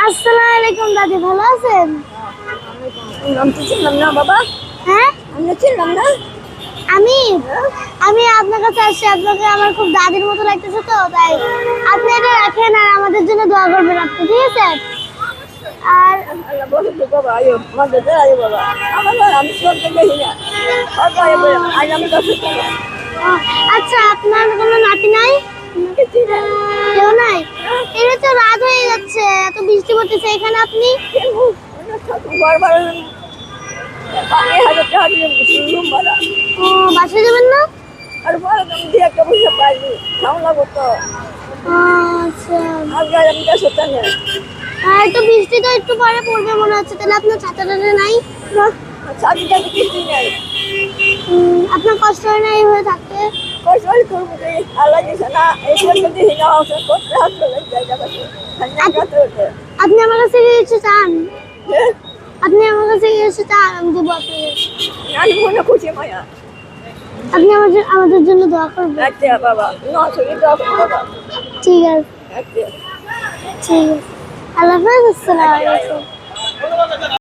আসসালামু আলাইকুম দাদি, ভালো আছেন? নাম তো চিনলাম না বাবা। হ্যাঁ, আমরা চিনলাম না। আমি আমি আপনার কাছে আসছি। আপনাকে আমার খুব দাদির মতো লাগতেছে, তো তাই আপনি এটা রাখেন আর আমাদের জন্য দোয়া করবেন আপনি, ঠিক আছে? আর আল্লাহ বলে তো বাবা, আয়ো আমাদের আয়ো বাবা। আমার আমি সব দেখি না। বাবা আয়ো আজ আমি তো সুস্থ না। আচ্ছা, আপনার কোনো নাতি নাই? কেউ নাই? এটা তো রাত হয়ে যাচ্ছে, এত বৃষ্টি পড়তেছে, এখানে আপনি বারবার 5,000 টাকা দিয়ে রুম ভাড়া। বাসায় যাবেন না? আর বড় দাম দিয়ে একটা পয়সা পাইনি, সামলা করতো। আচ্ছা, আজকে আমি তো সুস্থ না। আর তো বৃষ্টি তো একটু পরে পড়বে মনে হচ্ছে, তাহলে আপনার ছাতাটা নাই? চাকরিটা কিছুই নাই। আপনার কষ্ট হয় না এইভাবে থাকতে? কষ্ট করবো যে আল্লাহ দিছে না, এই পর্যন্ত হিনা হচ্ছে করতে হাসতে জায়গা পাচ্ছে। আপনি আমার কাছে কিছু চান? আপনি আমার কাছে কিছু চান, আমি দেবো আপনাকে। আমি মনে খুশি মায়া। আপনি আমাদের জন্য দোয়া করবেন। আচ্ছা বাবা, নশো বাবা। ঠিক আছে, আচ্ছা। ঠিক আছে। আল্লাহ হাফেজ। আসসালামু আলাইকুম।